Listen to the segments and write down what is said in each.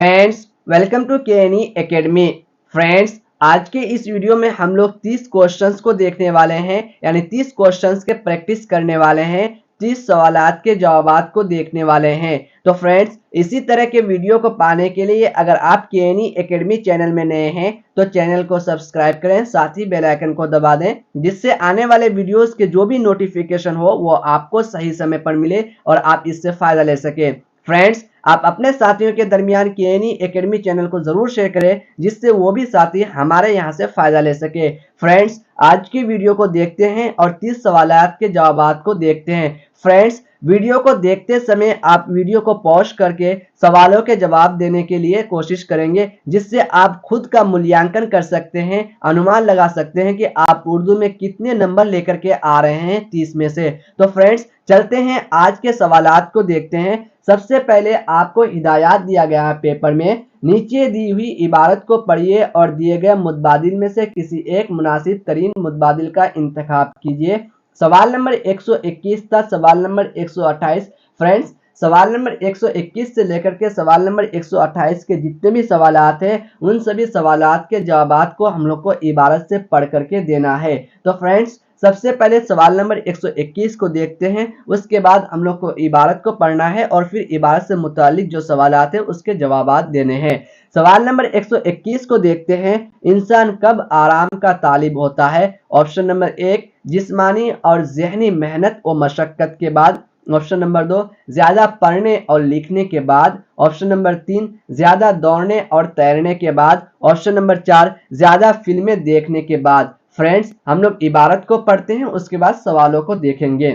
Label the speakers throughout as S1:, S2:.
S1: Friends, welcome to KNE academy. Friends, आज के इस वीडियो में हम लोग 30 क्वेश्चंस को देखने वाले हैं, यानी 30 क्वेश्चंस के प्रैक्टिस करने वाले हैं, 30 सवालात के जवाबात को देखने वाले हैं। तो फ्रेंड्स, इसी तरह के वीडियो को पाने के लिए अगर आप केएनई एकेडमी चैनल में नए हैं तो चैनल को सब्सक्राइब करें, साथ ही बेल आइकन को दबा दें, जिससे आने वाले वीडियोस के जो भी नोटिफिकेशन हो वो आपको सही समय पर मिले और आप इससे फायदा ले सके। फ्रेंड्स, आप अपने साथियों के दरमियान केएनई एकेडमी चैनल को जरूर शेयर करें, जिससे वो भी साथी हमारे यहाँ से फायदा ले सके। फ्रेंड्स, आज की वीडियो को देखते हैं और 30 सवालात के जवाबात को देखते हैं। फ्रेंड्स, वीडियो को देखते समय आप वीडियो को पॉज करके सवालों के जवाब देने के लिए कोशिश करेंगे, जिससे आप खुद का मूल्यांकन कर सकते हैं, अनुमान लगा सकते हैं कि आप उर्दू में कितने नंबर लेकर के आ रहे हैं 30 में से। तो फ्रेंड्स, चलते हैं आज के सवालात को देखते हैं। सबसे पहले आपको हिदायत दिया गया है पेपर में, नीचे दी हुई इबारत को पढ़िए और दिए गए मुतबादिल में से किसी एक मुनासिब तरीन मुतबादिल का इंतखाब कीजिए। सवाल नंबर 121 था सवाल नंबर 128। फ्रेंड्स, सवाल नंबर 121 से लेकर के सवाल नंबर 128 के जितने भी सवालात हैं उन सभी सवालात के जवाबात को हम लोग को इबारत से पढ़ करके देना है। तो फ्रेंड्स, सबसे पहले सवाल नंबर 121 को देखते हैं, उसके बाद हम लोग को इबारत को पढ़ना है और फिर इबारत से मुतालिक जो सवालात हैं उसके जवाबात देने हैं। सवाल नंबर 121 को देखते हैं, इंसान कब आराम का तालिब होता है? ऑप्शन नंबर 1, जिस्मानी और ज़हनी मेहनत और मशक्कत के बाद। ऑप्शन नंबर 2, ज्यादा पढ़ने और लिखने के बाद। ऑप्शन नंबर 3, ज्यादा दौड़ने और तैरने के बाद। ऑप्शन नंबर 4, ज्यादा फिल्में देखने के बाद। फ्रेंड्स, हम लोग इबारत को पढ़ते हैं, उसके बाद सवालों को देखेंगे।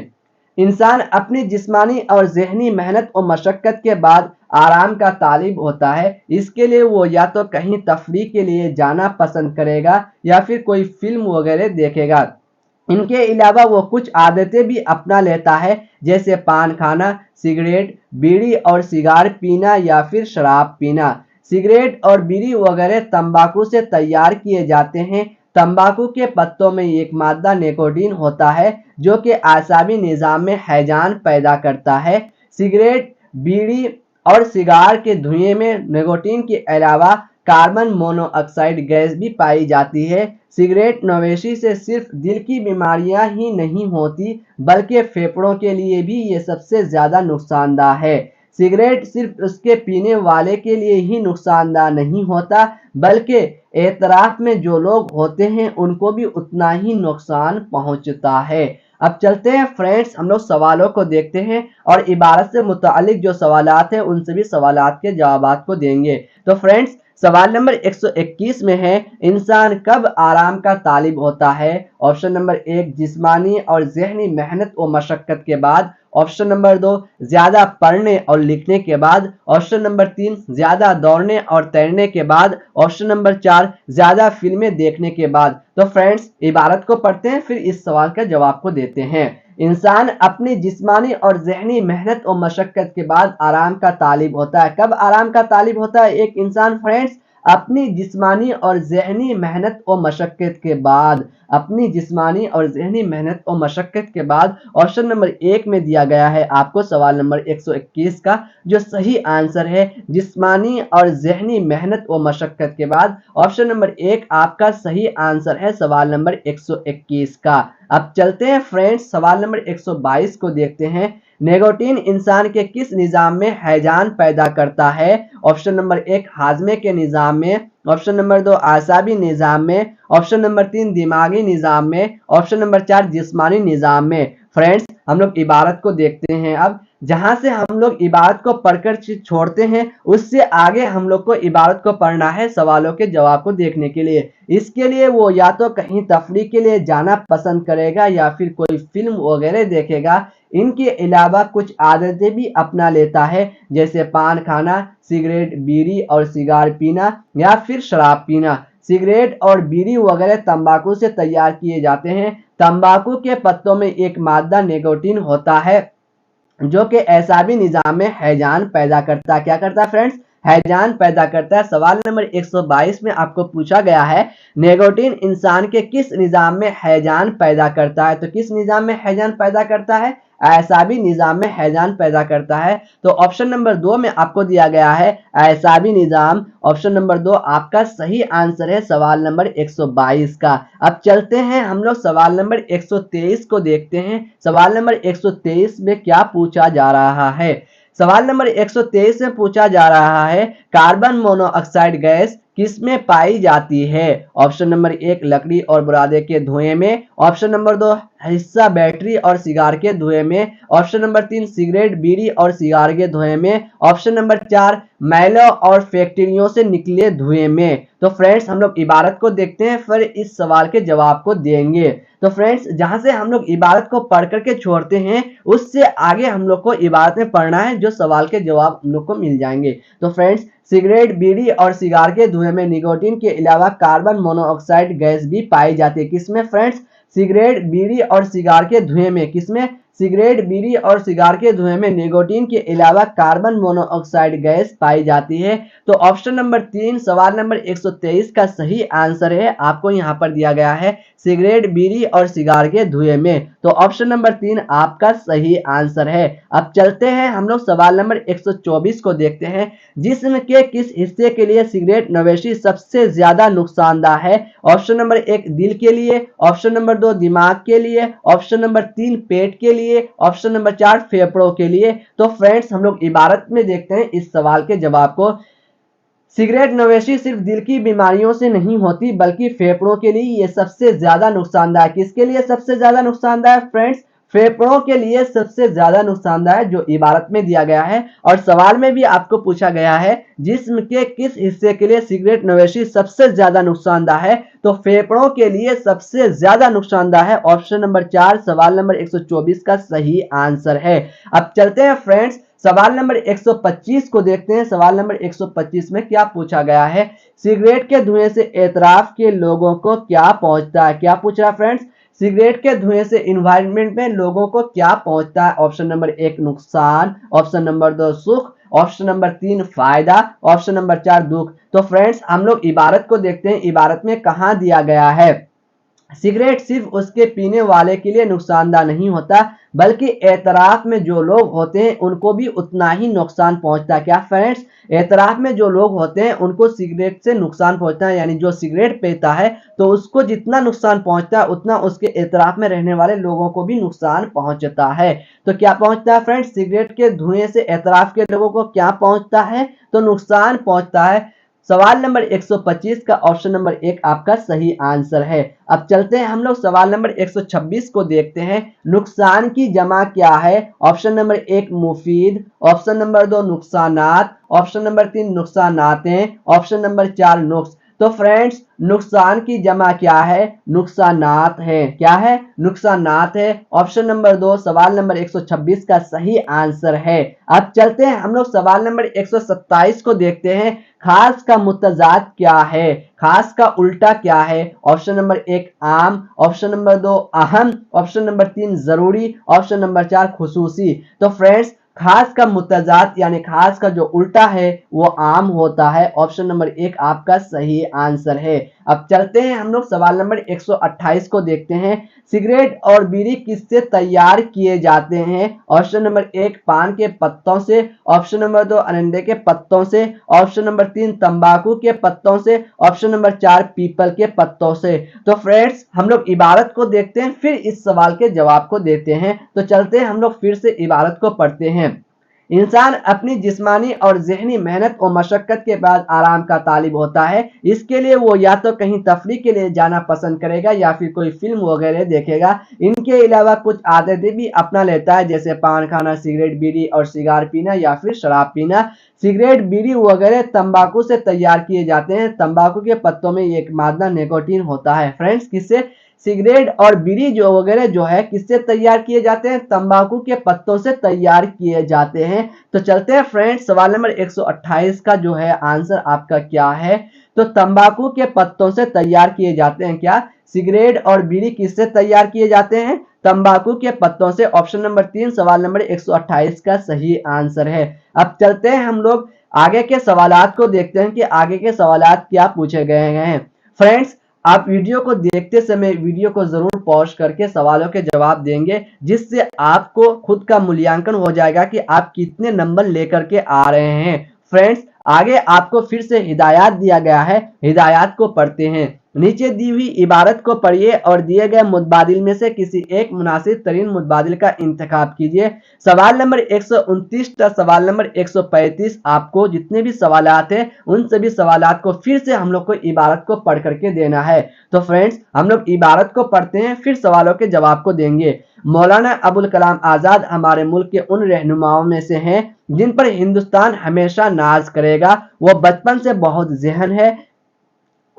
S1: इंसान अपनी जिस्मानी और ज़हनी मेहनत और मशक्कत के बाद आराम का तालिब होता है। इसके लिए वो या तो कहीं तफरीह के लिए जाना पसंद करेगा या फिर कोई फिल्म वगैरह देखेगा। इनके अलावा वो कुछ आदतें भी अपना लेता है, जैसे पान खाना, सिगरेट, बीड़ी और सिगार पीना या फिर शराब पीना। सिगरेट और बीड़ी वगैरह तंबाकू से तैयार किए जाते हैं। तंबाकू के पत्तों में एक मादा निकोटीन होता है जो कि आसाबी निज़ाम में हैजान पैदा करता है। सिगरेट, बीड़ी और सिगार के धुएं में निकोटीन के अलावा कार्बन मोनोऑक्साइड गैस भी पाई जाती है। सिगरेट नोशेरी से सिर्फ दिल की बीमारियां ही नहीं होती, बल्कि फेफड़ों के लिए भी ये सबसे ज़्यादा नुकसानदाह है। सिगरेट सिर्फ उसके पीने वाले के लिए ही नुकसानदाह नहीं होता, बल्कि एतराफ में जो लोग होते हैं उनको भी उतना ही नुकसान पहुंचता है। अब चलते हैं फ्रेंड्स, हम लोग सवालों को देखते हैं और इबारत से मुतालिक जो सवालात हैं उन सभी सवालात के जवाबात को देंगे। तो फ्रेंड्स, सवाल नंबर 121 में है, इंसान कब आराम का तालिब होता है? ऑप्शन नंबर 1, जिस्मानी और ज़हनी मेहनत और मशक्कत के बाद। ऑप्शन नंबर 2, ज्यादा पढ़ने और लिखने के बाद। ऑप्शन नंबर 3, ज्यादा दौड़ने और तैरने के बाद। ऑप्शन नंबर 4, ज्यादा फिल्में देखने के बाद। तो फ्रेंड्स, इबारत को पढ़ते हैं, फिर इस सवाल का जवाब को देते हैं। इंसान अपनी जिस्मानी और ज़हनी मेहनत और मशक्कत के बाद आराम का तालिब होता है। कब आराम का तालिब होता है एक इंसान? फ्रेंड्स, अपनी जिस्मानी और ज़हनी मेहनत और मशक्कत के बाद। अपनी जिस्मानी और ज़हनी मेहनत और मशक्कत के बाद। ऑप्शन नंबर 1 में दिया गया है आपको सवाल नंबर 121 का जो सही आंसर है, जिस्मानी और ज़हनी मेहनत और मशक्कत के बाद। ऑप्शन नंबर 1 आपका सही आंसर है सवाल नंबर 121 का। अब चलते हैं फ्रेंड्स, सवाल नंबर 122 को देखते हैं। निकोटीन इंसान के किस निज़ाम में हैजान पैदा करता है? ऑप्शन नंबर 1, हाजमे के निज़ाम में। ऑप्शन नंबर 2, आसाबी निज़ाम में। ऑप्शन नंबर 3, दिमागी निज़ाम में। ऑप्शन नंबर 4, जिस्मानी निज़ाम में। फ्रेंड्स, हम लोग इबारत को देखते हैं। अब जहां से हम लोग इबारत को पढ़कर छोड़ते हैं, उससे आगे हम लोग को इबारत को पढ़ना है सवालों के जवाब को देखने के लिए। इसके लिए वो या तो कहीं तफरीह के लिए जाना पसंद करेगा या फिर कोई फिल्म वगैरह देखेगा। इनके अलावा कुछ आदतें भी अपना लेता है, जैसे पान खाना, सिगरेट, बीड़ी और सिगार पीना या फिर शराब पीना। सिगरेट और बीड़ी वगैरह तंबाकू से तैयार किए जाते हैं। तंबाकू के पत्तों में एक मादा निकोटीन होता है जो कि एसाबी निज़ाम में हैजान पैदा करता है। क्या करता है फ्रेंड्स? हैजान पैदा करता है। सवाल नंबर 122 में आपको पूछा गया है, निकोटीन इंसान के किस निज़ाम में हैजान पैदा करता है? तो किस निज़ाम में हैजान पैदा करता है? एसाबी निजाम में हैजान पैदा करता है? तो ऑप्शन नंबर 2 में आपको दिया गया है एसाबी निजाम। ऑप्शन नंबर 2 आपका सही आंसर है सवाल नंबर 122 का। अब चलते हैं हम लोग सवाल नंबर 123 को देखते हैं। सवाल नंबर 123 में क्या पूछा जा रहा है? सवाल नंबर 123 में पूछा जा रहा है कार्बन मोनोऑक्साइड गैस किसमें पाई जाती है? ऑप्शन नंबर 1 लकड़ी और बुरादे के धुएं में। ऑप्शन नंबर 2 हिस्सा बैटरी और सिगार के धुएं में। ऑप्शन नंबर 3 सिगरेट बीड़ी और सिगार के धुएं में। ऑप्शन नंबर 4 मैलों और फैक्ट्रियों से निकले धुएं में। तो फ्रेंड्स हम लोग इबारत को देखते हैं, फिर इस सवाल के जवाब को देंगे। तो फ्रेंड्स जहां से हम लोग इबारत को पढ़ करके छोड़ते हैं उससे आगे हम लोग को इबारत में पढ़ना है, जो सवाल के जवाब हम लोग को मिल जाएंगे। तो फ्रेंड्स सिगरेट बीड़ी और सिगार के धुएं में निकोटीन के अलावा कार्बन मोनोऑक्साइड गैस भी पाई जाती है। किसमें फ्रेंड्स? सिगरेट बीड़ी और सिगार के धुएं में। किसमें? सिगरेट बीड़ी और सिगार के धुएं में निकोटीन के अलावा कार्बन मोनोऑक्साइड गैस पाई जाती है। तो ऑप्शन नंबर 3 सवाल नंबर 123 का सही आंसर है, आपको यहाँ पर दिया गया है सिगरेट बीड़ी और सिगार के धुएं में। तो ऑप्शन नंबर 3 आपका सही आंसर है। अब चलते हैं हम लोग सवाल नंबर 124 को देखते हैं। जिस्म के किस हिस्से के लिए सिगरेट नवेशी सबसे ज्यादा नुकसानदायक है? ऑप्शन नंबर 1 दिल के लिए। ऑप्शन नंबर 2 दिमाग के लिए। ऑप्शन नंबर 3 पेट के लिए। ऑप्शन नंबर 4 फेफड़ों के लिए। तो फ्रेंड्स हम लोग इबारत में देखते हैं इस सवाल के जवाब को। सिगरेट नवेशी सिर्फ दिल की बीमारियों से नहीं होती बल्कि फेफड़ों के लिए ये सबसे ज्यादा नुकसानदायक। किसके लिए सबसे ज्यादा नुकसानदायक फ्रेंड्स? फेफड़ों के लिए सबसे ज्यादा नुकसानदायक, जो इबारत में दिया गया है। और सवाल में भी आपको पूछा गया है जिस्म के किस हिस्से के लिए सिगरेट नवेशी सबसे ज्यादा नुकसानदायक है? तो फेफड़ों के लिए सबसे ज्यादा नुकसानदायक है। ऑप्शन नंबर 4 सवाल नंबर 124 का सही आंसर है। अब चलते हैं फ्रेंड्स सवाल नंबर 125 को देखते हैं। सवाल नंबर 125 में क्या पूछा गया है? सिगरेट के धुएं से एतराफ के लोगों को क्या पहुंचता है? क्या पूछ रहा है फ्रेंड्स? सिगरेट के धुएं से इन्वायरमेंट में लोगों को क्या पहुंचता है? ऑप्शन नंबर 1 नुकसान। ऑप्शन नंबर 2 सुख। ऑप्शन नंबर 3 फायदा। ऑप्शन नंबर 4 दुख। तो फ्रेंड्स हम लोग इबारत को देखते हैं, इबारत में कहां दिया गया है। सिगरेट सिर्फ उसके पीने वाले के लिए नुकसानदायक नहीं होता बल्कि एतराफ में जो लोग होते हैं उनको भी उतना ही नुकसान पहुंचता है। क्या फ्रेंड्स? एतराफ में जो लोग होते हैं उनको सिगरेट से नुकसान पहुंचता है, यानी जो सिगरेट पीता है तो उसको जितना नुकसान पहुंचता है उतना उसके एतराफ में रहने वाले लोगों को भी नुकसान पहुंचता है। तो क्या पहुंचता है फ्रेंड्स? सिगरेट के धुएं से एतराफ के लोगों को क्या पहुंचता है? तो नुकसान पहुंचता है। सवाल नंबर 125 का ऑप्शन नंबर 1 आपका सही आंसर है। अब चलते हैं हम लोग सवाल नंबर 126 को देखते हैं। नुकसान की जमा क्या है? ऑप्शन नंबर 1 मुफीद। ऑप्शन नंबर 2 नुकसानात। ऑप्शन नंबर 3 नुकसानातें। ऑप्शन नंबर 4 नुक्स। तो फ्रेंड्स नुकसान की जमा क्या है? नुकसानात है। क्या है? नुकसानात है। ऑप्शन नंबर 2 सवाल नंबर 126 का सही आंसर है। अब चलते हैं हम लोग सवाल नंबर 127 को देखते हैं। खास का मुतजाद क्या है? खास का उल्टा क्या है? ऑप्शन नंबर 1 आम। ऑप्शन नंबर 2 अहम। ऑप्शन नंबर 3 जरूरी। Option number 4 खुसूसी। तो फ्रेंड्स खास का मुतजाद यानी खास का जो उल्टा है वो आम होता है। ऑप्शन नंबर 1 आपका सही आंसर है। अब चलते हैं हम लोग सवाल नंबर 128 को देखते हैं। सिगरेट और बीड़ी किससे तैयार किए जाते हैं? ऑप्शन नंबर 1 पान के पत्तों से। ऑप्शन नंबर 2 अरंडे के पत्तों से। ऑप्शन नंबर 3 तंबाकू के पत्तों से। ऑप्शन नंबर 4 पीपल के पत्तों से। तो फ्रेंड्स हम लोग इबारत को देखते हैं, फिर इस सवाल के जवाब को देते हैं। तो चलते हैं हम लोग फिर से इबारत को पढ़ते हैं। इंसान अपनी जिस्मानी और ज़हनी मेहनत और मशक्कत के बाद आराम का तालिब होता है। इसके लिए वो या तो कहीं तफरीह के लिए जाना पसंद करेगा या फिर कोई फिल्म वगैरह देखेगा। इनके अलावा कुछ आदतें भी अपना लेता है, जैसे पान खाना, सिगरेट बीड़ी और सिगार पीना या फिर शराब पीना। सिगरेट बीड़ी वगैरह तंबाकू से तैयार किए जाते हैं। तंबाकू के पत्तों में एक मादा निकोटीन होता है। फ्रेंड्स किससे? सिगरेट और बीड़ी जो वगैरह जो है किससे तैयार किए जाते हैं? तंबाकू के पत्तों से तैयार किए जाते हैं। तो चलते हैं फ्रेंड्स सवाल नंबर 128 का जो है आंसर आपका क्या है? तो तंबाकू के पत्तों से तैयार किए जाते हैं। क्या? सिगरेट और बीड़ी किससे तैयार किए जाते हैं? तंबाकू के पत्तों से। ऑप्शन नंबर 3 सवाल नंबर 128 का सही आंसर है। अब चलते हैं हम लोग आगे के सवालात को देखते हैं कि आगे के सवालात क्या पूछे गए हैं। फ्रेंड्स आप वीडियो को देखते समय वीडियो को जरूर पॉज करके सवालों के जवाब देंगे, जिससे आपको खुद का मूल्यांकन हो जाएगा कि आप कितने नंबर लेकर के आ रहे हैं। फ्रेंड्स, आगे आपको फिर से हिदायत दिया गया है, हिदायत को पढ़ते हैं। नीचे दी हुई इबारत को पढ़िए और दिए गए मुतबादिल में से किसी एक मुनासिब तरीन मुतबादिल का इंतखाब कीजिए। सवाल नंबर 129 तक सवाल नंबर 135, आपको जितने भी सवालात हैं उन सभी सवालात को फिर से हम लोग को इबारत को पढ़ करके देना है। तो फ्रेंड्स, हम लोग इबारत को पढ़ते हैं, फिर सवालों के जवाब को देंगे। मौलाना अबुल कलाम आजाद हमारे मुल्क के उन रहनुमाओं में से हैं जिन पर हिंदुस्तान हमेशा नाज करेगा। वो बचपन से बहुत ज़हन है,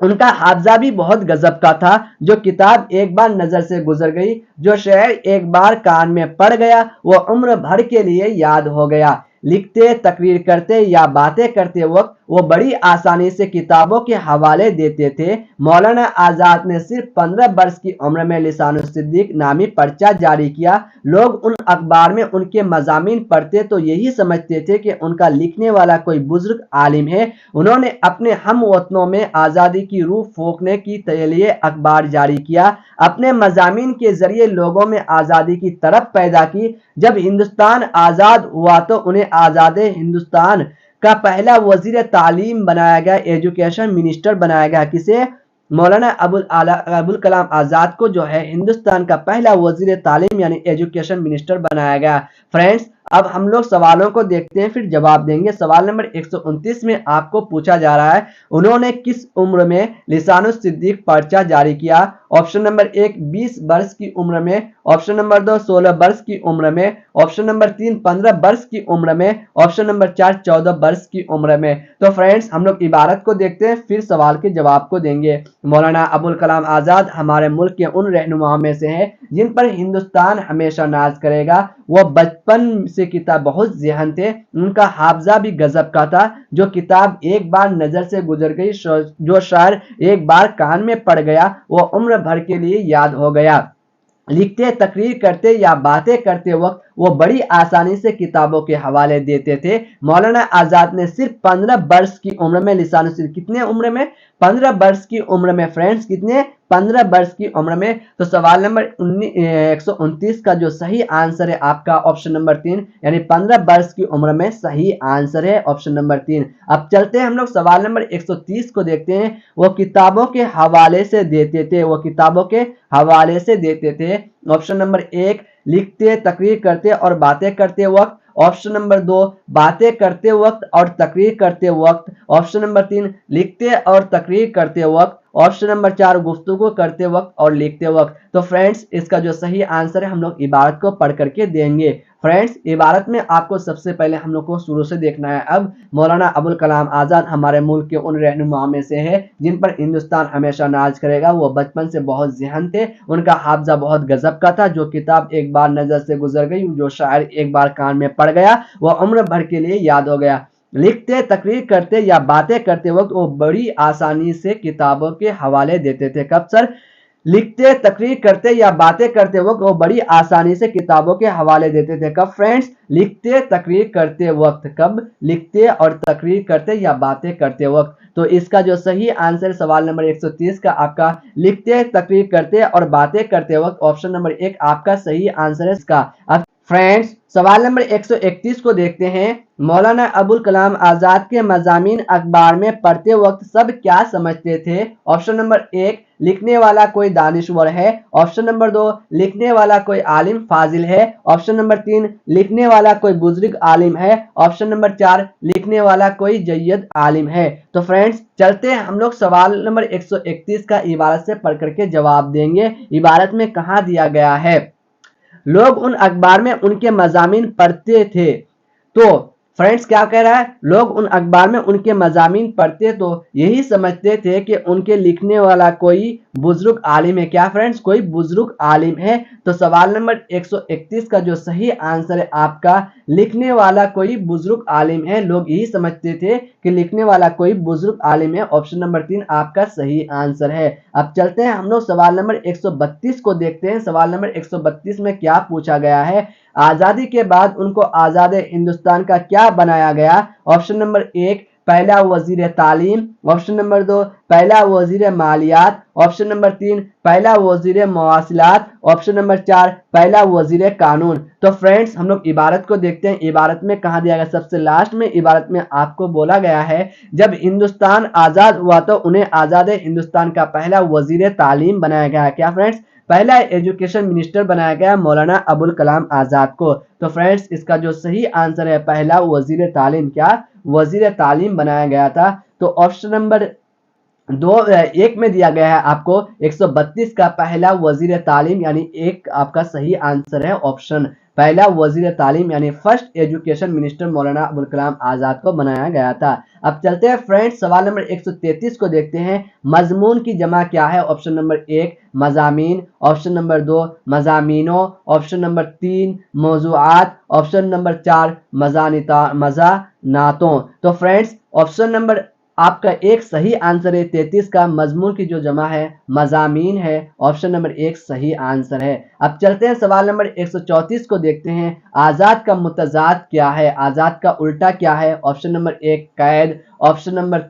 S1: उनका हाफजा भी बहुत गजब का था। जो किताब एक बार नजर से गुजर गई, जो शेर एक बार कान में पड़ गया, वो उम्र भर के लिए याद हो गया। लिखते, तकरीर करते या बातें करते वक्त वो बड़ी आसानी से किताबों के हवाले देते थे। मौलाना आजाद ने सिर्फ 15 वर्ष की उम्र में लिसानुस्सिद्दीक नामी पर्चा जारी किया। लोग उन अखबार में उनके मज़ामीन पढ़ते तो यही समझते थे कि उनका लिखने वाला कोई बुजुर्ग आलिम है। उन्होंने अपने हम वतनों में आज़ादी की रूह फूंकने के लिए अखबार जारी किया, अपने मज़ामीन के जरिए लोगों में आज़ादी की तरफ पैदा की। जब हिंदुस्तान आज़ाद हुआ तो उन्हें आज़ाद हिंदुस्तान का पहला वजीर तालीम बनाया गया, एजुकेशन मिनिस्टर बनाया गया। किसे? मौलाना अबुल कलाम आजाद को जो है हिंदुस्तान का पहला वजीर तालीम यानी एजुकेशन मिनिस्टर बनाया गया। फ्रेंड्स, अब हम लोग सवालों को देखते हैं, फिर जवाब देंगे। सवाल नंबर 129 में आपको पूछा जा रहा है, उन्होंने किस उम्र में लिसानुस्सिद्दीक पर्चा जारी किया? ऑप्शन नंबर 1 20 वर्ष की उम्र में, ऑप्शन नंबर 2 16 वर्ष की उम्र में, ऑप्शन नंबर 3 15 वर्ष की उम्र में, ऑप्शन नंबर 4 14 वर्ष की उम्र में। तो फ्रेंड्स, हम लोग इबारत को देखते हैं, फिर सवाल के जवाब को देंगे। मौलाना अबुल कलाम आजाद हमारे मुल्क के उन रहनुमाओं में से हैं जिन पर हिंदुस्तान हमेशा नाज करेगा। वो बचपन से किताब बहुत ज़हन थे, उनका हाफजा भी गजब का था। जो किताब एक बार नजर से गुजर गई, जो शायर एक बार कान में पड़ गया, वो उम्र भर के लिए याद हो गया। लिखते, तकरीर करते या बातें करते वक्त वो बड़ी आसानी से किताबों के हवाले देते थे। मौलाना आजाद ने सिर्फ 15 वर्ष की उम्र में लिसानुस्सिद्दीक, कितने उम्र में? 15 वर्ष की उम्र में। फ्रेंड्स, कितने? 15 वर्ष की उम्र में। तो सवाल नंबर 129 का जो सही आंसर है आपका ऑप्शन नंबर 3, यानी 15 वर्ष की उम्र में सही आंसर है ऑप्शन नंबर 3। अब चलते हैं हम लोग सवाल नंबर 130 को देखते हैं। वो किताबों के हवाले से देते थे, वो किताबों के हवाले से देते थे। ऑप्शन नंबर 1 लिखते, तकरीर करते और बातें करते वक्त, ऑप्शन नंबर 2 बातें करते वक्त और तकरीर करते वक्त, ऑप्शन नंबर 3 लिखते और तकरीर करते वक्त, ऑप्शन नंबर 4 गुफ्तगू करते वक्त और लिखते वक्त। तो फ्रेंड्स, इसका जो सही आंसर है हम लोग इबारत को पढ़ करके देंगे। फ्रेंड्स, इबारत में आपको सबसे पहले हम लोग को शुरू से देखना है। अब मौलाना अबुल कलाम आजाद हमारे मुल्क के उन रहनुमाओं में से है जिन पर हिंदुस्तान हमेशा नाज करेगा। वो बचपन से बहुत ज़हन थे, उनका हाफजा बहुत गजब का था। जो किताब एक बार नजर से गुजर गई, जो शायर एक बार कान में पड़ गया, वो उम्र भर के लिए याद हो गया। लिखते, तकरीर करते या बातें करते वक्त वो बड़ी आसानी से किताबों के हवाले देते थे। कब सर? लिखते, तकरीर करते या बातें करते वक्त वो बड़ी आसानी से किताबों के हवाले देते थे। कब फ्रेंड्स? लिखते, तकरीर करते वक्त। कब? लिखते और तकरीर करते या बातें करते वक्त। तो इसका जो सही आंसर सवाल नंबर 130 का आपका लिखते, तकरीर करते और बातें करते वक्त, ऑप्शन नंबर 1 आपका सही आंसर है इसका। अब फ्रेंड्स, सवाल नंबर 131 को देखते हैं। मौलाना अबुल कलाम आजाद के मज़ामीन अखबार में पढ़ते वक्त सब क्या समझते थे? ऑप्शन नंबर 1 लिखने वाला कोई दानिश्वर है, ऑप्शन नंबर 2 लिखने वाला कोई आलिम फाजिल है, ऑप्शन नंबर 3 लिखने वाला कोई बुजुर्ग आलिम है, ऑप्शन नंबर 4 लिखने वाला कोई जय्यद आलिम है। तो फ्रेंड्स, चलते हैं हम लोग सवाल नंबर 131 का इबारत से पढ़ करके जवाब देंगे। इबारत में कहाँ दिया गया है? लोग उन अखबार में उनके मज़ामीन पढ़ते थे। तो फ्रेंड्स, क्या कह रहा है? लोग उन अखबार में उनके मज़ामीन पढ़ते तो यही समझते थे कि उनके लिखने वाला कोई बुजुर्ग आलिम है। क्या फ्रेंड्स? कोई बुजुर्ग आलिम है। तो सवाल नंबर 131 का जो सही आंसर है आपका लिखने वाला कोई बुजुर्ग आलिम है। लोग यही समझते थे कि लिखने वाला कोई बुजुर्ग आलिम है। ऑप्शन नंबर 3 आपका सही आंसर है। अब चलते हैं हम लोग सवाल नंबर 132 को देखते हैं। सवाल नंबर 132 में क्या पूछा गया है? आजादी के बाद उनको आजाद हिंदुस्तान का क्या बनाया गया? ऑप्शन नंबर 1 पहला वजीर तालीम, ऑप्शन नंबर 2 पहला वजीर मालियात, ऑप्शन नंबर 3 पहला वजीर मवासिलात, ऑप्शन नंबर 4 पहला वजीर कानून। तो फ्रेंड्स हम लोग इबारत को देखते हैं, इबारत में कहाँ दिया गया, सबसे लास्ट में इबारत में आपको बोला गया है जब हिंदुस्तान आजाद हुआ तो उन्हें आजाद हिंदुस्तान का पहला वजीर तालीम बनाया गया। क्या फ्रेंड्स, पहला एजुकेशन मिनिस्टर बनाया गया मौलाना अबुल कलाम आजाद को। तो फ्रेंड्स इसका जो सही आंसर है पहला वजीर तालीम, क्या वजीर तालीम बनाया गया था। तो ऑप्शन नंबर एक में दिया गया है आपको 132 का पहला वजीर तालीम, यानी एक आपका सही आंसर है ऑप्शन पहला वजीर तालीम, यानी first education minister Maulana Abul Kalam Azad को बनाया गया था। अब चलते हैं फ्रेंड्स सवाल नंबर 133 को देखते हैं। मजमून की जमा क्या है? ऑप्शन नंबर 1 मजामीन, ऑप्शन नंबर 2 मजामीनों, ऑप्शन नंबर 3 मौजूआत, ऑप्शन नंबर 4 मजानातों। तो फ्रेंड्स ऑप्शन नंबर आपका एक सही आंसर है 33 का, मजमून की जो जमा है मजामीन है, ऑप्शन नंबर 1 सही आंसर है। अब चलते हैं सवाल नंबर 134 को देखते हैं। आजाद का मुतजाद क्या है? आजाद का उल्टा क्या है? ऑप्शन नंबर 1 कैद, ऑप्शन नंबर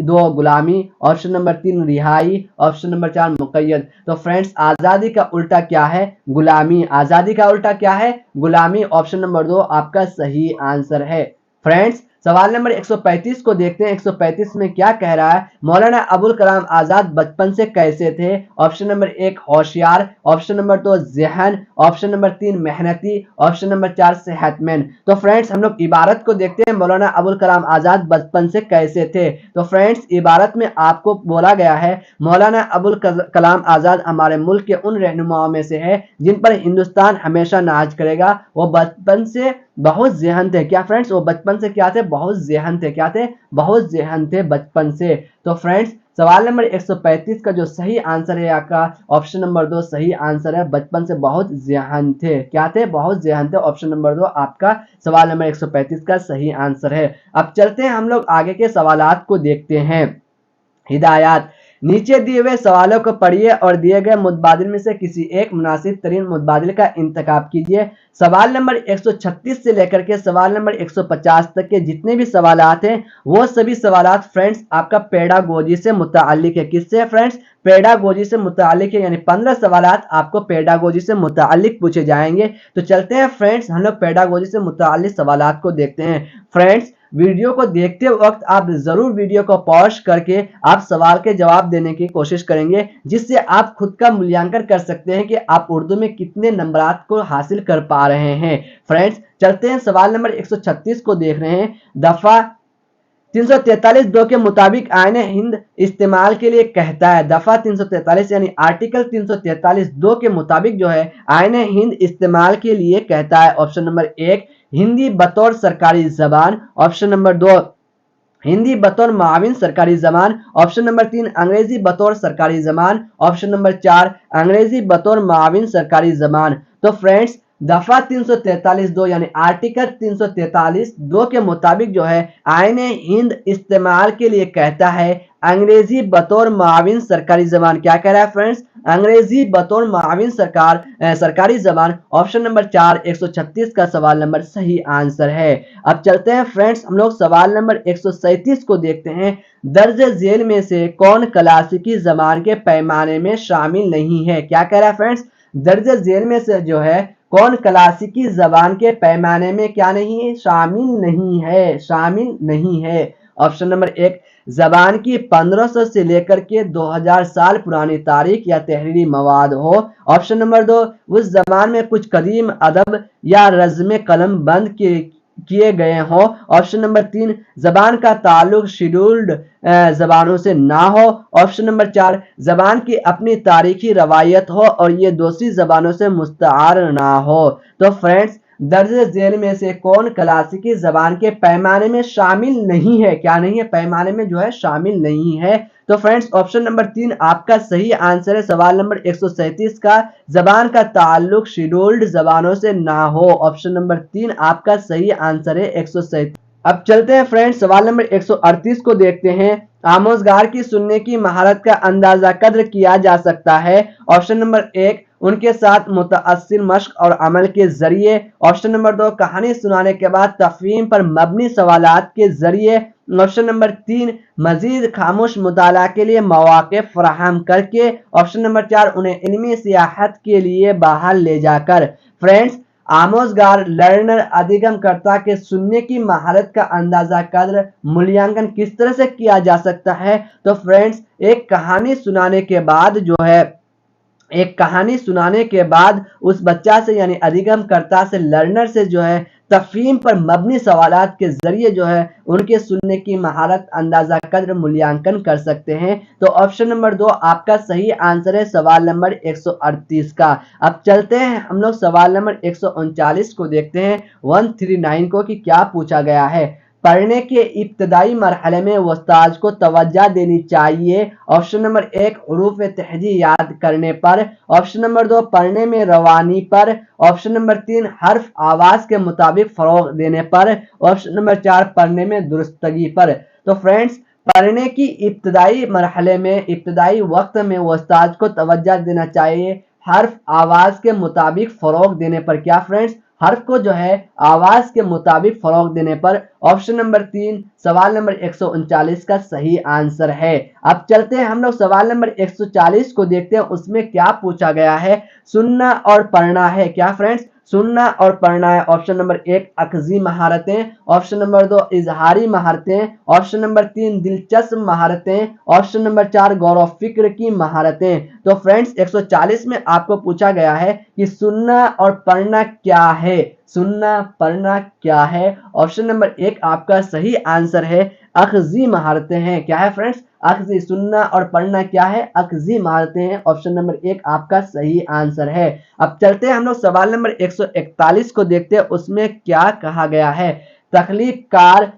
S1: 2 गुलामी, ऑप्शन नंबर 3 रिहाई, ऑप्शन नंबर 4 मुकय्यद। तो फ्रेंड्स आजादी का उल्टा क्या है? गुलामी। आजादी का उल्टा क्या है? गुलामी। ऑप्शन नंबर 2 आपका सही आंसर है। फ्रेंड्स सवाल नंबर 135 को देखते हैं। 135 में क्या कह रहा है? मौलाना अबुल कलाम आजाद बचपन से कैसे थे? ऑप्शन नंबर 1 होशियार, ऑप्शन नंबर 2 ज़हन, ऑप्शन नंबर 3 मेहनती, ऑप्शन नंबर 4 सेहतमंद। तो फ्रेंड्स हम लोग इबारत को देखते हैं, मौलाना अबुल कलाम आजाद बचपन से कैसे थे। तो फ्रेंड्स इबारत में आपको बोला गया है मौलाना अबुल कलाम आजाद हमारे मुल्क के उन रहनुमाओं में से है जिन पर हिंदुस्तान हमेशा नाज करेगा। वो बचपन से बहुत ज़हन थे। क्या फ्रेंड्स, वो बचपन से क्या थे? बहुत ज़हन थे। क्या थे? बहुत ज़हन थे बचपन से। तो फ्रेंड्स सवाल नंबर 135 का जो सही आंसर है आपका ऑप्शन नंबर 2 सही आंसर है, बचपन से बहुत ज़हन थे। क्या थे? बहुत ज़हन थे। ऑप्शन नंबर 2 आपका सवाल नंबर 135 का सही आंसर है। अब चलते हैं हम लोग आगे के सवालात को देखते हैं। हिदायत, नीचे दिए हुए सवालों को पढ़िए और दिए गए मुतबादिल में से किसी एक मुनासिब तरीन मुतबादिल का इंतखाब कीजिए। सवाल नंबर 136 से लेकर के सवाल नंबर 150 तक के जितने भी सवालात हैं वो सभी सवालात फ्रेंड्स आपका पेडागोजी से मुताल्लिक है। किससे फ्रेंड्स? पेडागोजी से मुताल्लिक है, यानी 15 सवालात आपको पेडागोजी से मुताल्लिक पूछे जाएंगे। तो चलते हैं फ्रेंड्स हम लोग पेडागोजी से मुताल्लिक सवालात को देखते हैं। फ्रेंड्स वीडियो को देखते वक्त आप जरूर वीडियो को पॉज करके आप सवाल के जवाब देने की कोशिश करेंगे, जिससे आप खुद का मूल्यांकन कर सकते हैं कि आप उर्दू में कितने नंबरात को हासिल कर पा रहे हैं। फ्रेंड्स चलते हैं सवाल नंबर 136 को देख रहे हैं। दफा 343(2) के मुताबिक आईने हिंद इस्तेमाल के लिए कहता है। दफा 343 यानी आर्टिकल 343(2) के मुताबिक जो है आईने हिंद इस्तेमाल के लिए कहता है। ऑप्शन नंबर 1 हिंदी बतौर सरकारी जबान, ऑप्शन नंबर 2 हिंदी बतौर माविन सरकारी जबान, ऑप्शन नंबर 3 अंग्रेजी बतौर सरकारी जबान, ऑप्शन नंबर 4 अंग्रेजी बतौर माविन सरकारी जबान। तो फ्रेंड्स दफा 343(2) यानी आर्टिकल 343(2) के मुताबिक जो है आईने हिंद इस्तेमाल के लिए कहता है अंग्रेजी बतौर माविन सरकारी जबान। क्या कह रहा है फ्रेंड्स? अंग्रेजी बतौर माविन सरकारी जबान। ऑप्शन नंबर 4 136 का सवाल नंबर सही आंसर है। अब चलते हैं फ्रेंड्स हम लोग सवाल नंबर 137 को देखते हैं। दर्ज झेल में से कौन क्लासिकी जबान के पैमाने में शामिल नहीं है? क्या कह रहा है फ्रेंड्स? दर्ज झेल में से जो है कौन क्लासिकी जबान के पैमाने में क्या नहीं है? शामिल नहीं है। शामिल नहीं है। ऑप्शन नंबर 1 जबान की 1500 से लेकर के 2000 साल पुरानी तारीख या तहरीरी मवाद हो। ऑप्शन नंबर 2 उस जबान में कुछ कदीम अदब या रज़्म कलम बंद किए गए हों। ऑप्शन नंबर 3 जबान का ताल्लुक शेड्यूल्ड जबानों से ना हो। ऑप्शन नंबर 4 जबान की अपनी तारीखी रवायत हो और ये दूसरी जबानों से मुस्तआर ना हो। तो फ्रेंड्स दर्ज झेल में से कौन क्लासिकी जबान के पैमाने में शामिल नहीं है? क्या नहीं है? पैमाने में जो है शामिल नहीं है। तो फ्रेंड्स ऑप्शन नंबर 3 आपका सही आंसर है सवाल नंबर 137 का, जबान का ताल्लुक शेड्यूल्ड जबानों से ना हो। ऑप्शन नंबर 3 आपका सही आंसर है 137। अब चलते हैं फ्रेंड्स सवाल नंबर 138 को देखते हैं। आमोजगार की सुनने की महारत का अंदाजा कद्र किया जा सकता है। ऑप्शन नंबर 1 उनके साथ मुतअस्सिर मश्क और अमल के जरिए। ऑप्शन नंबर 2 कहानी सुनाने के बाद तफहीम पर मबनी सवालात के जरिए। ऑप्शन नंबर 3 मजीद खामोश मुताला के लिए मौके फराहम करके। ऑप्शन नंबर 4 उन्हें इल्मी सियाहत के लिए बाहर ले जाकर। फ्रेंड्स, आमोजगार लर्नर अधिगमकर्ता के सुनने की महारत का अंदाजा कद्र मूल्यांकन किस तरह से किया जा सकता है? तो फ्रेंड्स, एक कहानी सुनाने के बाद उस बच्चा से यानी अधिगमकर्ता से, लर्नर से जो है तफहीम पर मबनी सवालात के जरिए जो है उनके सुनने की महारत अंदाजा कद्र मूल्यांकन कर सकते हैं। तो ऑप्शन नंबर 2 आपका सही आंसर है सवाल नंबर 138 का। अब चलते हैं हम लोग सवाल नंबर 139 को देखते हैं, 139 को, कि क्या पूछा गया है। पढ़ने के इब्तदाई मरहले में उस्ताद को तवज्जो देनी चाहिए। ऑप्शन नंबर 1 हुरूफ तहजी याद करने पर। ऑप्शन नंबर 2 पढ़ने में रवानी पर। ऑप्शन नंबर 3 हर्फ आवाज के मुताबिक फरोग देने पर। ऑप्शन नंबर 4 पढ़ने में दुरुस्तगी पर। तो फ्रेंड्स, पढ़ने की इब्तदाई मरहले में, इब्तदाई वक्त में उस्ताद को तवज्जो देना चाहिए हर्फ आवाज के मुताबिक फरोग देने पर। क्या फ्रेंड्स? हर्फ को जो है आवाज के मुताबिक फरोग देने पर। ऑप्शन नंबर 3 सवाल नंबर 139 का सही आंसर है। अब चलते हैं हम लोग सवाल नंबर 140 को देखते हैं, उसमें क्या पूछा गया है। सुनना और पढ़ना है। क्या फ्रेंड्स? सुनना और पढ़ना है। ऑप्शन नंबर 1 अखजी महारतें। ऑप्शन नंबर 2 इजहारी महारतें। ऑप्शन नंबर 3 दिलचस्प महारतें। ऑप्शन नंबर 4 गौर व फिक्र की महारतें। तो फ्रेंड्स, 140 में आपको पूछा गया है कि सुनना और पढ़ना क्या है। सुनना पढ़ना क्या है? ऑप्शन नंबर 1 आपका सही आंसर है अखजी महारतें हैं। क्या है फ्रेंड्स? अखजी। सुनना और पढ़ना क्या है? अखजी महारतें हैं। ऑप्शन नंबर 1 आपका सही आंसर है। अब चलते हैं हम लोग सवाल नंबर 141 को देखते हैं, उसमें क्या कहा गया है। तख्लीक कार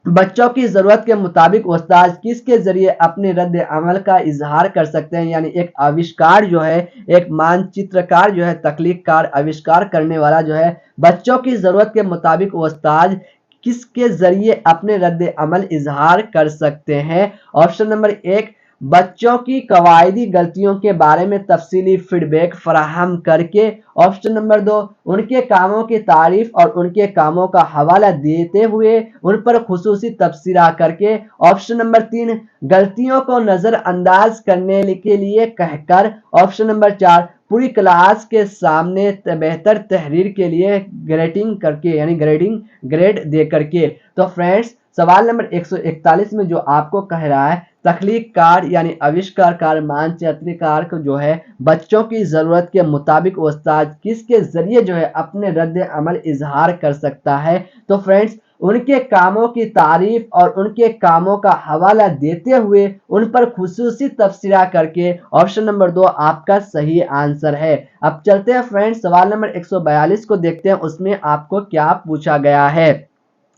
S1: बच्चों की जरूरत के मुताबिक उस्ताद किसके जरिए अपने रद्द अमल का इजहार कर सकते हैं। यानी एक आविष्कार जो है, एक मानचित्रकार जो है, तख्लीककार, आविष्कार करने वाला जो है, बच्चों की जरूरत के मुताबिक उस्ताद किसके जरिए अपने रद्द अमल इजहार कर सकते हैं। ऑप्शन नंबर 1 बच्चों की कवायदी गलतियों के बारे में तफसीली फीडबैक फराहम करके। ऑप्शन नंबर 2 उनके कामों की तारीफ और उनके कामों का हवाला देते हुए उन पर खुसूसी तबसरा करके। ऑप्शन नंबर 3 गलतियों को नजरअंदाज करने के लिए कहकर। ऑप्शन नंबर 4 पूरी क्लास के सामने बेहतर तहरीर के लिए ग्रेडिंग करके, यानी ग्रेड दे करके। तो फ्रेंड्स, सवाल नंबर 141 में जो आपको कह रहा है तख्लीककार यानी आविष्कारकार, मानचित्रकार को जो है बच्चों की जरूरत के मुताबिक उस्ताद किसके जरिए जो है अपने रद्द अमल इजहार कर सकता है। तो फ्रेंड्स, उनके कामों की तारीफ और उनके कामों का हवाला देते हुए उन पर खुसूसी तबसरा करके। ऑप्शन नंबर 2 आपका सही आंसर है। अब चलते हैं फ्रेंड्स सवाल नंबर 142 को देखते हैं, उसमें आपको क्या पूछा गया है।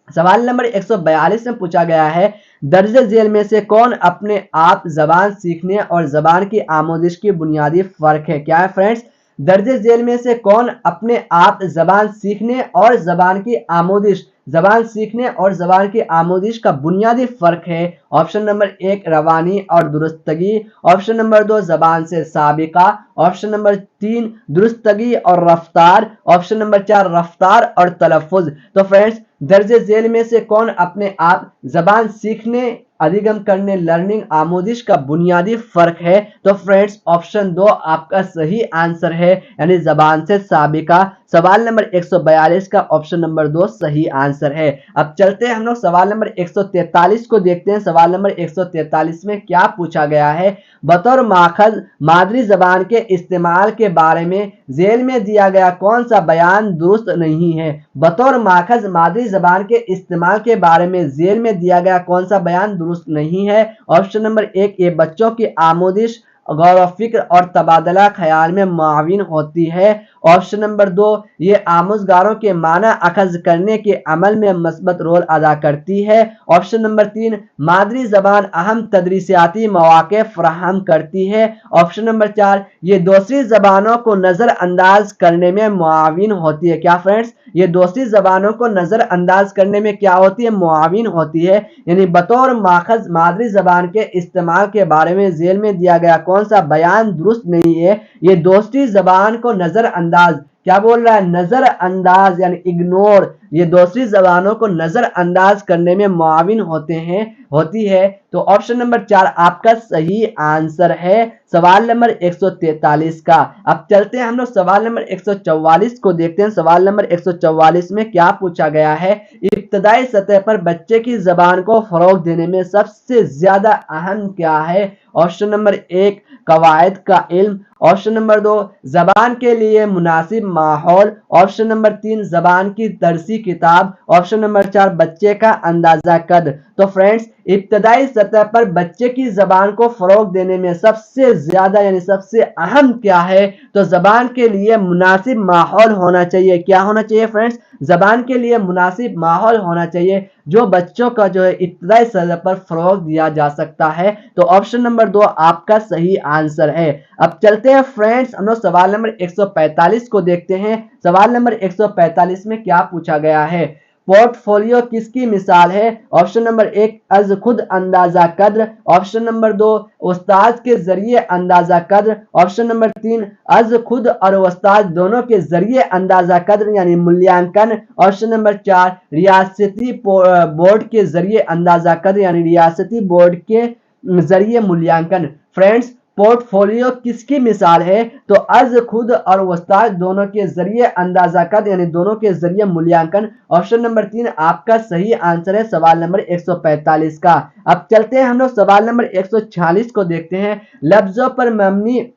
S1: सवाल नंबर 142 में पूछा गया है दर्जे झेल में से कौन अपने आप जबान सीखने और जबान की आमोदिश की बुनियादी फर्क है। क्या है फ्रेंड्स? दर्जे झेल में से कौन अपने आप जबान सीखने और जबान की आमोदिश, जबान सीखने और जबान की आमोदिश का बुनियादी फर्क है। ऑप्शन नंबर 1 रवानी और दुरुस्तगी। ऑप्शन नंबर 2 जबान से साबिका। ऑप्शन नंबर 3 दुरुस्तगी और रफ्तार। ऑप्शन नंबर 4 रफ्तार और तलफ़ुज़। तो फ्रेंड्स, दर्जे झेल में से कौन अपने आप जबान सीखने, अधिगम करने, लर्निंग, आमोदिश का बुनियादी फर्क है। तो फ्रेंड्स, ऑप्शन 2 आपका सही आंसर है, यानी जबान से साबिका। सवाल नंबर 142 का ऑप्शन नंबर 2 सही आंसर है। अब चलते हैं हम लोग सवाल नंबर 143 को देखते हैं। सवाल नंबर 143 में क्या पूछा गया है। बतौर माखज मादरी जबान के इस्तेमाल के बारे में झेल में दिया गया कौन सा बयान दुरुस्त नहीं है। बतौर माखज मादरी जबान के इस्तेमाल के बारे में झेल में दिया गया कौन सा बयान दुरुस्त नहीं है। ऑप्शन नंबर 1 ये बच्चों की आमोदिश, गौर व फिक्र और तबादला ख्याल में मुआविन होती है। ऑप्शन नंबर 2 ये आमोजगारों के माना अखज करने के अमल में मस्बत रोल अदा करती है। ऑप्शन नंबर 3 मादरी जबान अहम तदरीसियाती मौके फराहम करती है। ऑप्शन नंबर 4 ये दूसरी जबानों को नजरअंदाज करने में मुआविन होती है। क्या फ्रेंड्स? ये दूसरी जबानों को नजरअंदाज करने में क्या होती है? मुआविन होती है। यानी बतौर माखज मादरी जबान के इस्तेमाल के बारे में झेल में दिया गया कौन सा बयान दुरुस्त नहीं है, ये दूसरी जबान को नजरअंदाज क्या बोल रहा है, नजर अंदाज यानी इग्नोर, ये दूसरी जबानों को नजर अंदाज करने में मुआविन होती है। तो ऑप्शन नंबर 4 आपका सही आंसर है सवाल नंबर 143 का। अब चलते हैं हम लोग सवाल नंबर 144 को देखते हैं। सवाल नंबर 144 में क्या पूछा गया है, इब्तदाई सतह पर बच्चे की जबान को फरोग देने में सबसे ज्यादा अहम क्या है। ऑप्शन नंबर 1 कवायद का इल्म, ऑप्शन नंबर 2 जबान के लिए मुनासिब माहौल, ऑप्शन नंबर 3 जबान की दरसी किताब, ऑप्शन नंबर 4 बच्चे का अंदाजा कद। तो फ्रेंड्स, इब्तदाई सतह पर बच्चे की जबान को फरोग देने में सबसे ज्यादा यानी सबसे अहम क्या है, तो जबान के लिए मुनासिब माहौल होना चाहिए। क्या होना चाहिए फ्रेंड्स, जबान के लिए मुनासिब माहौल होना चाहिए जो बच्चों का जो है इब्तदाई सतह पर फरोग दिया जा सकता है। तो ऑप्शन नंबर 2 आपका सही आंसर है। अब चलते हैं फ्रेंड्स, हम लोग सवाल नंबर 145 को देखते हैं। सवाल नंबर 145 में क्या पूछा गया है, पोर्टफोलियो किसकी मिसाल है। ऑप्शन नंबर 1 अज खुद अंदाजा कद्र, ऑप्शन नंबर 2 उस्ताद के जरिए अंदाजा कद्र, ऑप्शन नंबर 3 अज खुद और उस्ताद दोनों के जरिए अंदाजा कद्र यानी मूल्यांकन, ऑप्शन नंबर 4 रियासती बोर्ड के जरिए अंदाजा कद्र यानी रियासती बोर्ड के जरिए मूल्यांकन। फ्रेंड्स, पोर्टफोलियो किसकी मिसाल है, तो अज खुद और उस्ताद दोनों के जरिए अंदाजा कद यानी दोनों के जरिए मूल्यांकन। ऑप्शन नंबर 3 आपका सही आंसर है सवाल नंबर 145 का। अब चलते हैं हम लोग सवाल नंबर 146 को देखते हैं। लफ्जों पर मबनी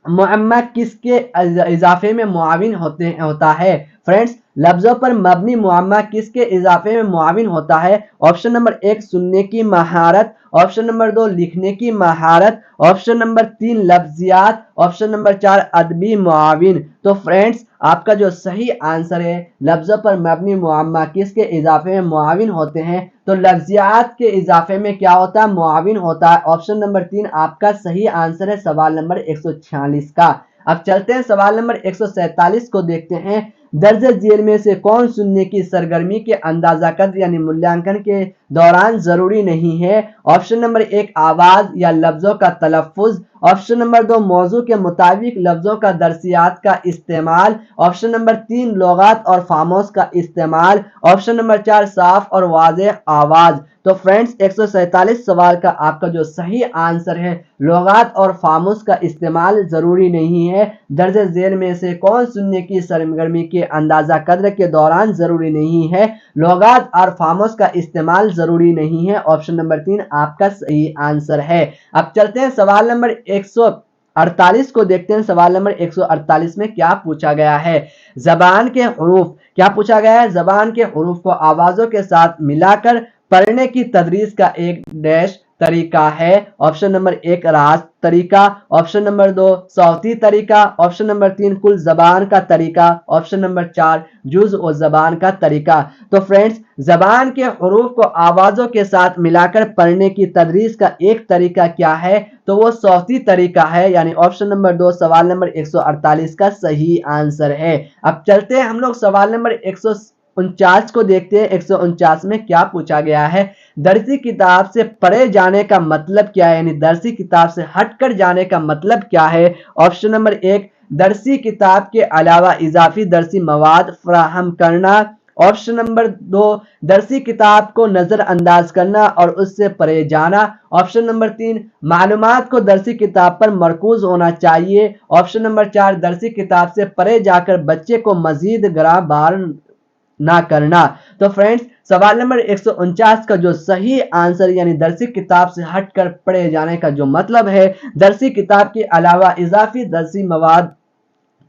S1: मुअम्मा किसके इजाफे में मुआविन होता है। फ्रेंड्स, लफ्जों पर मबनी मुअम्मा किसके इजाफे में मुआविन होता है। ऑप्शन नंबर 1 सुनने की महारत, ऑप्शन नंबर 2 लिखने की महारत, ऑप्शन नंबर 3 लफ्जियात, ऑप्शन नंबर 4 अदबी मुआविन। तो फ्रेंड्स, आपका जो सही आंसर है लफ्जों पर मबनी मुअम्मा किसके इजाफे में मुआविन होते हैं, तो लफ्जियात के इजाफे में क्या होता है, मुआविन होता है। ऑप्शन नंबर 3 आपका सही आंसर है सवाल नंबर 146 का। अब चलते हैं सवाल नंबर 147 को देखते हैं। दर्ज झेल में से कौन सुनने की सरगर्मी के अंदाजा कद यानी मूल्यांकन के दौरान जरूरी नहीं है। ऑप्शन नंबर 1 आवाज या लफ्जों का तलफ्फुज, ऑप्शन नंबर 2 मौजू के मुताबिक लफ्जों का दर्सियात का इस्तेमाल, ऑप्शन नंबर 3 लुगात और फामोस का इस्तेमाल, ऑप्शन नंबर 4 साफ और वाज़ेह आवाज। तो फ्रेंड्स, 147 सवाल का आपका जो सही आंसर है लुगात और फामोस का इस्तेमाल जरूरी नहीं है। दर्ज झेल में से कौन सुनने की सरगर्मी के अंदाजा कद्र के दौरान जरूरी नहीं है, लुगात और फामोस का इस्तेमाल जरूरी नहीं है। ऑप्शन नंबर 3 आपका सही आंसर है। अब चलते हैं सवाल नंबर 148 को देखते हैं। सवाल नंबर 148 में क्या पूछा गया है, जबान के हुरूफ, क्या पूछा गया है, जबान के हुरूफ को आवाजों के साथ मिलाकर पढ़ने की तदरीस का एक डैश तरीका है। ऑप्शन नंबर 1 रास्त तरीका, ऑप्शन नंबर 2 सौती तरीका, ऑप्शन नंबर 3 कुल जबान का तरीका, ऑप्शन नंबर 4 जुज और जबान का तरीका। तो फ्रेंड्स, जबान के हुरूफ को आवाजों के साथ मिलाकर पढ़ने की तदरीस का एक तरीका क्या है, तो वो सौती तरीका है यानी ऑप्शन नंबर 2 सवाल नंबर 148 का सही आंसर है। अब चलते हैं हम लोग सवाल नंबर 149 को देखते हैं। 149 में क्या पूछा गया है, दरसी किताब से पढ़े जाने का मतलब क्या है, यानी दरसी किताब से हटकर जाने का मतलब क्या है। ऑप्शन नंबर 1 दरसी किताब के अलावा इजाफी दरसी मवाद फराहम करना, ऑप्शन नंबर 2 दरसी किताब को नजरअंदाज करना और उससे पढ़े जाना, ऑप्शन नंबर 3 मालूमात को दरसी किताब पर मरकूज होना चाहिए, ऑप्शन नंबर 4 दरसी किताब से पढ़े जाकर बच्चे को मजीद ग्राबार ना करना। तो फ्रेंड्स, सवाल नंबर 149 का जो सही आंसर यानी दरसी किताब से हटकर पढ़े जाने का जो मतलब है, दरसी किताब के अलावा इजाफी दरसी मवाद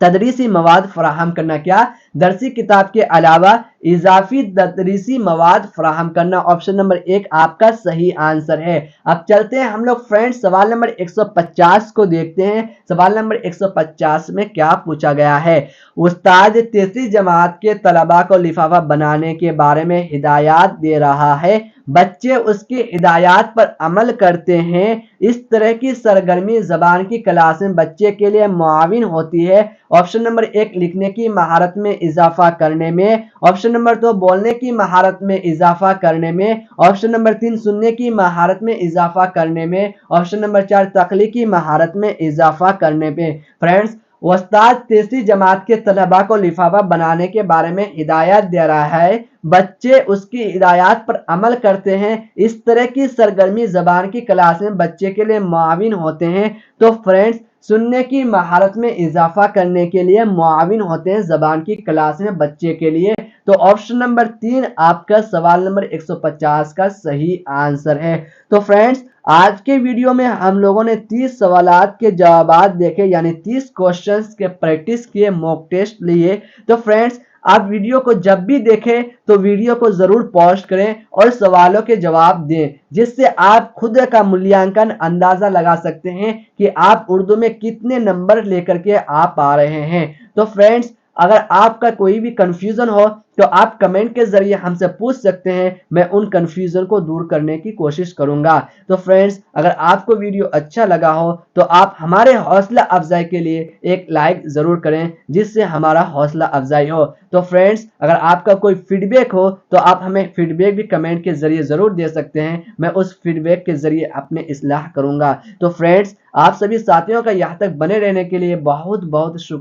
S1: तदरीसी मवाद फराहम करना। क्या, दरसी किताब के अलावा इजाफी तदरीसी मवाद फराहम करना। ऑप्शन नंबर 1 आपका सही आंसर है। अब चलते हैं हम लोग फ्रेंड्स सवाल नंबर 150 को देखते हैं। सवाल नंबर 150 में क्या पूछा गया है, उस्ताद तीसरी जमात के तलबा को लिफाफा बनाने के बारे में हिदायत दे रहा है, बच्चे उसकी हिदायत पर अमल करते हैं। इस तरह की सरगर्मी जबान की क्लास में बच्चे के लिए मुआविन होती है। ऑप्शन नंबर 1 लिखने की महारत में इजाफा करने में, ऑप्शन नंबर 2 बोलने की महारत में इजाफा करने में, ऑप्शन नंबर 3 सुनने की महारत में इजाफा करने में, ऑप्शन नंबर 4 तख्लीकी महारत में इजाफा करने में। फ्रेंड्स, उस्ताद तीसरी जमात के तलबा को लिफाफा बनाने के बारे में हिदायत दे रहा है, बच्चे उसकी हिदायत पर अमल करते हैं। इस तरह की सरगर्मी ज़बान की क्लास में बच्चे के लिए मुआविन होते हैं। तो फ्रेंड्स, सुनने की महारत में इजाफा करने के लिए मुआविन होते हैं ज़बान की क्लास में बच्चे के लिए। तो ऑप्शन नंबर 3 आपका सवाल नंबर 150 का सही आंसर है। तो फ्रेंड्स, आज के वीडियो में हम लोगों ने 30 सवालात के जवाब देखे, यानी 30 क्वेश्चंस के प्रैक्टिस किए, मॉक टेस्ट लिए। तो फ्रेंड्स, आप वीडियो को जब भी देखें तो वीडियो को जरूर पॉज करें और सवालों के जवाब दें, जिससे आप खुद का मूल्यांकन अंदाजा लगा सकते हैं कि आप उर्दू में कितने नंबर लेकर के आ पा रहे हैं। तो फ्रेंड्स, अगर आपका कोई भी कंफ्यूजन हो तो आप कमेंट के जरिए हमसे पूछ सकते हैं, मैं उन कंफ्यूजन को दूर करने की कोशिश करूंगा। तो फ्रेंड्स, अगर आपको वीडियो अच्छा लगा हो तो आप हमारे हौसला अफजाई के लिए एक लाइक जरूर करें, जिससे हमारा हौसला अफजाई हो। तो फ्रेंड्स, अगर आपका कोई फीडबैक हो तो आप हमें फीडबैक भी कमेंट के जरिए जरूर दे सकते हैं, मैं उस फीडबैक के जरिए अपने इस्लाह करूंगा। तो फ्रेंड्स, आप सभी साथियों का यहाँ तक बने रहने के लिए बहुत बहुत शुक्रिया।